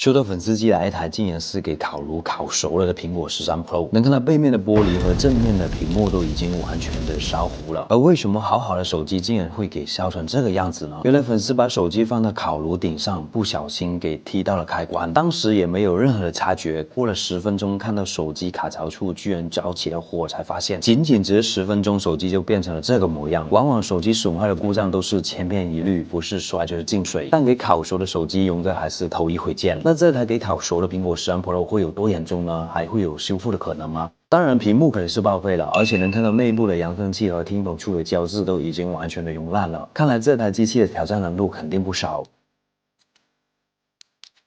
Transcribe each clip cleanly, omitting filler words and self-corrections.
收到粉丝寄来一台竟然是给烤炉烤熟了的苹果13 Pro， 能看到背面的玻璃和正面的屏幕都已经完全的烧糊了。而为什么好好的手机竟然会给烧成这个样子呢？原来粉丝把手机放到烤炉顶上，不小心给踢到了开关，当时也没有任何的察觉。过了10分钟，看到手机卡槽处居然着起了火，才发现仅只是10分钟，手机就变成了这个模样。往往手机损坏的故障都是千篇一律，不是摔就是进水，但给烤熟的手机，勇哥还是头一回见。那这台给烤熟的苹果13 Pro 会有多严重呢？还会有修复的可能吗？当然，屏幕肯定是报废了，而且能看到内部的扬声器和听筒处的胶质都已经完全的溶烂了。看来这台机器的挑战难度肯定不少。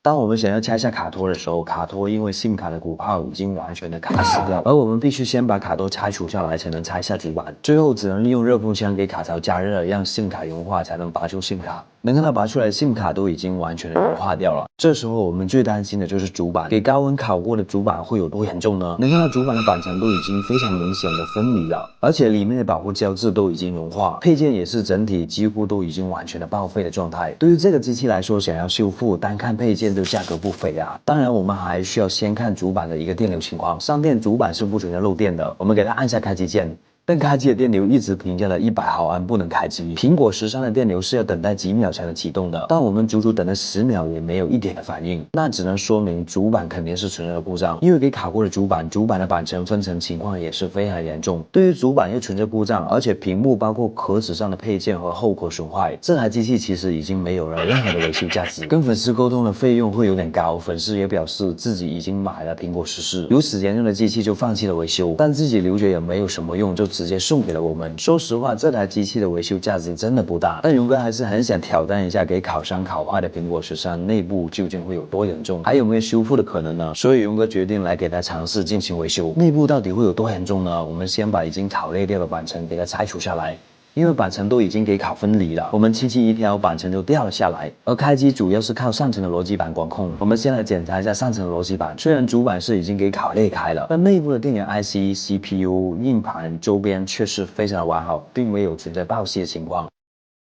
当我们想要拆下卡托的时候，卡托因为 SIM 卡的鼓泡已经完全的卡死掉，而我们必须先把卡托拆除下来，才能拆下主板。最后只能利用热风枪给卡槽加热，让 SIM 卡融化，才能拔出 SIM 卡。能看到拔出来的 SIM 卡都已经完全的融化掉了。这时候我们最担心的就是主板，给高温烤过的主板会有多严重呢？能看到主板的板层都已经非常明显的分离了，而且里面的保护胶质都已经融化，配件也是整体几乎都已经完全的报废的状态。对于这个机器来说，想要修复，单看配件就价格不菲啊。当然，我们还需要先看主板的一个电流情况，上电主板是不存在漏电的。我们给它按下开机键。但开机的电流一直评价了100毫安，不能开机。苹果13的电流是要等待几秒才能启动的，但我们足足等了10秒也没有一点的反应，那只能说明主板肯定是存在了故障。因为给卡过的主板的板层分层情况也是非常严重。对于主板又存在故障，而且屏幕包括壳子上的配件和后壳损坏，这台机器其实已经没有了任何的维修价值。跟粉丝沟通的费用会有点高，粉丝也表示自己已经买了苹果14，如此严重的机器就放弃了维修，但自己留着也没有什么用，就直接送给了我们。说实话，这台机器的维修价值真的不大，但勇哥还是很想挑战一下给烤伤烤坏的苹果13内部究竟会有多严重，还有没有修复的可能呢？所以勇哥决定来给它尝试进行维修。内部到底会有多严重呢？我们先把已经烤裂掉的板层给它拆除下来。因为板层都已经给烤分离了，我们轻轻一挑，板层就掉了下来。而开机主要是靠上层的逻辑板管控。我们先来检查一下上层的逻辑板，虽然主板是已经给烤裂开了，但内部的电源 IC、CPU、硬盘周边却是非常的完好，并没有存在爆隙的情况。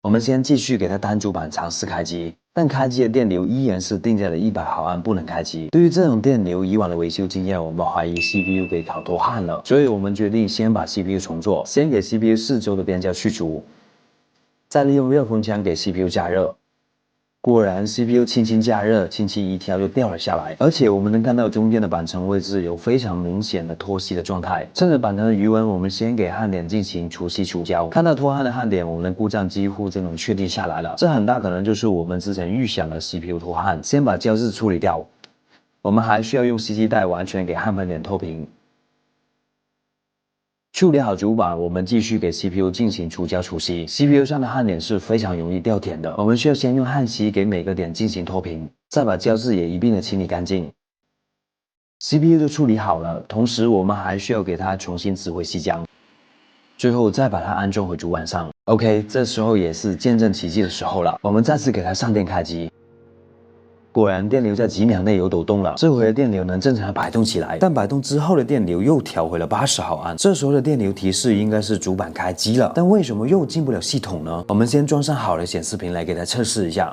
我们先继续给它单主板尝试开机，但开机的电流依然是定在了100毫安，不能开机。对于这种电流，以往的维修经验，我们怀疑 CPU 给烤脱焊了，所以我们决定先把 CPU 重做，先给 CPU 4周的边胶去除，再利用热风枪给 CPU 加热。果然 CPU 轻轻加热，轻轻一挑就掉了下来，而且我们能看到中间的板层位置有非常明显的脱隙的状态。趁着板层的余温，我们先给焊点进行除隙除胶。看到脱焊的焊点，我们的故障几乎就能确定下来了。这很大可能就是我们之前预想的 CPU 脱焊。先把胶质处理掉，我们还需要用 CT 带完全给焊盘点透平。处理好主板，我们继续给 CPU 进行除胶除隙。CPU 上的焊点是非常容易掉点的，我们需要先用焊锡给每个点进行脱平，再把胶质也一并的清理干净。CPU 就处理好了，同时我们还需要给它重新指挥吸浆，最后再把它安装回主板上。OK， 这时候也是见证奇迹的时候了，我们再次给它上电开机。果然电流在几秒内有抖动了，这回的电流能正常的摆动起来，但摆动之后的电流又调回了80毫安。这时候的电流提示应该是主板开机了，但为什么又进不了系统呢？我们先装上好的显示屏来给它测试一下。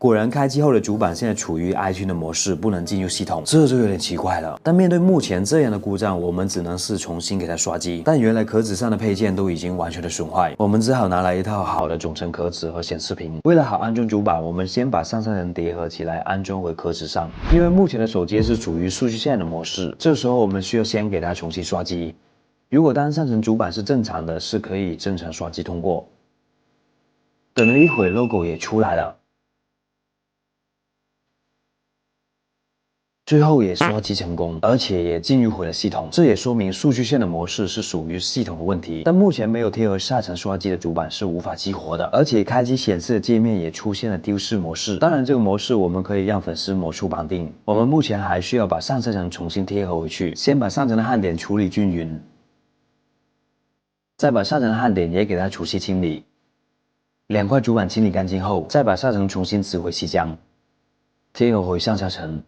果然开机后的主板现在处于 iTunes 的模式，不能进入系统，这就有点奇怪了。但面对目前这样的故障，我们只能是重新给它刷机。但原来壳子上的配件都已经完全的损坏，我们只好拿来一套好的总成壳子和显示屏。为了好安装主板，我们先把上层叠合起来安装回壳子上。因为目前的手机是处于数据线的模式，这时候我们需要先给它重新刷机。如果单上层主板是正常的，是可以正常刷机通过。等了一会 ，logo 也出来了。最后也刷机成功，而且也进入回了系统，这也说明数据线的模式是属于系统的问题。但目前没有贴合下层刷机的主板是无法激活的，而且开机显示的界面也出现了丢失模式。当然，这个模式我们可以让粉丝模出绑定。我们目前还需要把上层重新贴合回去，先把上层的焊点处理均匀，再把下层的焊点也给它除隙清理。2块主板清理干净后，再把下层重新指回吸浆，贴合回上下层。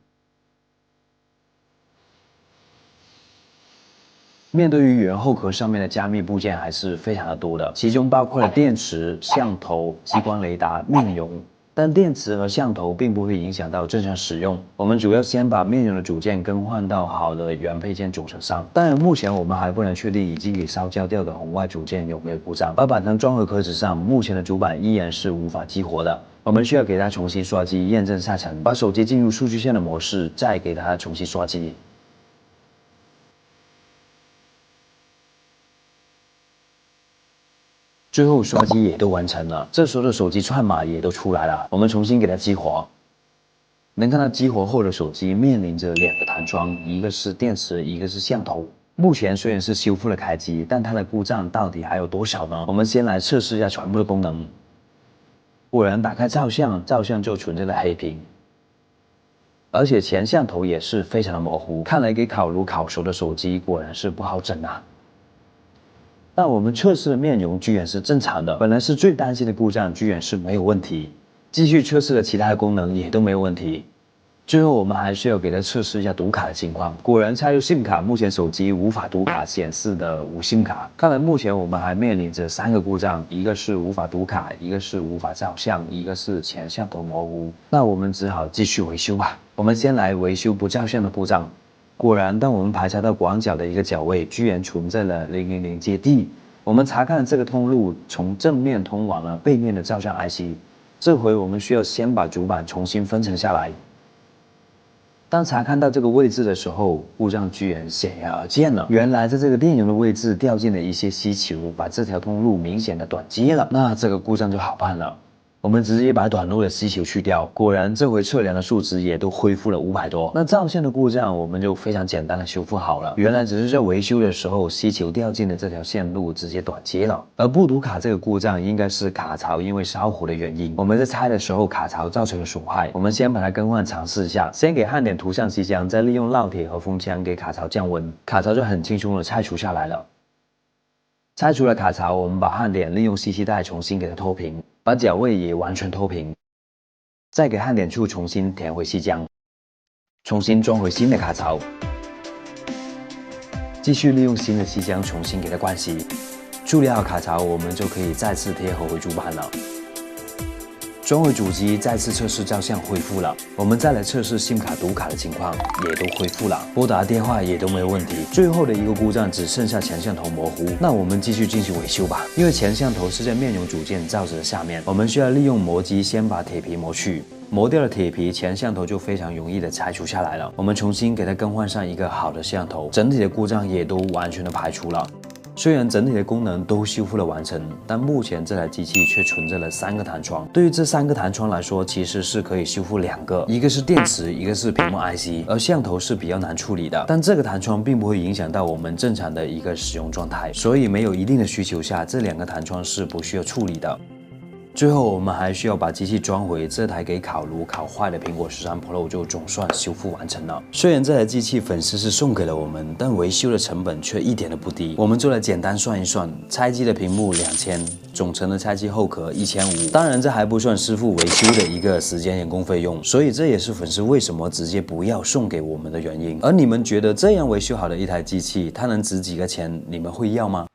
面对于原后壳上面的加密部件还是非常的多的，其中包括了电池、像头、激光雷达、面容但电池和像头并不会影响到正常使用。我们主要先把面容的组件更换到好的原配件组成上。当然，目前我们还不能确定已经给烧焦掉的红外组件有没有故障。把板层装回壳子上，目前的主板依然是无法激活的。我们需要给它重新刷机验证下层，把手机进入数据线的模式，再给它重新刷机。最后刷机也都完成了，这时候的手机串码也都出来了。我们重新给它激活，能看到激活后的手机面临着两个弹窗，一个是电池，一个是像头。目前虽然是修复了开机，但它的故障到底还有多少呢？我们先来测试一下全部的功能。果然打开照相，照相就存在了黑屏，而且前像头也是非常的模糊。看来给烤炉烤熟的手机果然是不好整啊。但我们测试的面容居然是正常的，本来是最担心的故障，居然是没有问题。继续测试的其他的功能也都没有问题。最后我们还需要给它测试一下读卡的情况。果然插入 SIM 卡，目前手机无法读卡显示的无 SIM 卡。看来目前我们还面临着3个故障，一个是无法读卡，一个是无法照相，一个是前像头模糊。那我们只好继续维修吧。我们先来维修不照相的故障。果然，当我们排查到广角的一个角位，居然存在了000接地。我们查看这个通路从正面通往了背面的照相 IC。这回我们需要先把主板重新分层下来。当查看到这个位置的时候，故障居然显而易见了。原来在这个电容的位置掉进了一些吸球，把这条通路明显的短接了。那这个故障就好办了。我们直接把短路的吸球去掉，果然这回测量的数值也都恢复了500多。那照线的故障我们就非常简单的修复好了，原来只是在维修的时候吸球掉进了这条线路，直接短接了。而不读卡这个故障应该是卡槽因为烧糊的原因，我们在拆的时候卡槽造成了损害，我们先把它更换尝试一下，先给焊点涂上锡浆，再利用烙铁和风枪给卡槽降温，卡槽就很轻松的拆除下来了。拆除了卡槽，我们把焊点利用吸气带重新给它拖平，把角位也完全拖平，再给焊点处重新填回锡浆，重新装回新的卡槽，继续利用新的锡浆重新给它灌吸。处理好卡槽，我们就可以再次贴合回主板了。装回主机，再次测试照相恢复了。我们再来测试 SIM 卡读卡的情况，也都恢复了，拨打电话也都没有问题。最后的一个故障只剩下前像头模糊，那我们继续进行维修吧。因为前像头是在面容组件罩子的下面，我们需要利用磨机先把铁皮磨去。磨掉了铁皮，前像头就非常容易的拆除下来了。我们重新给它更换上一个好的像头，整体的故障也都完全的排除了。虽然整体的功能都修复了完成，但目前这台机器却存在了3个弹窗。对于这3个弹窗来说，其实是可以修复2个，一个是电池，一个是屏幕 IC， 而像头是比较难处理的。但这个弹窗并不会影响到我们正常的一个使用状态，所以没有一定的需求下，这2个弹窗是不需要处理的。最后，我们还需要把机器装回，这台给烤炉烤坏的苹果13 Pro 就总算修复完成了。虽然这台机器粉丝是送给了我们，但维修的成本却一点都不低。我们就来简单算一算，拆机的屏幕2000，总成的拆机后壳1500。当然，这还不算师傅维修的一个时间人工费用，所以这也是粉丝为什么直接不要送给我们的原因。而你们觉得这样维修好的一台机器，它能值几个钱？你们会要吗？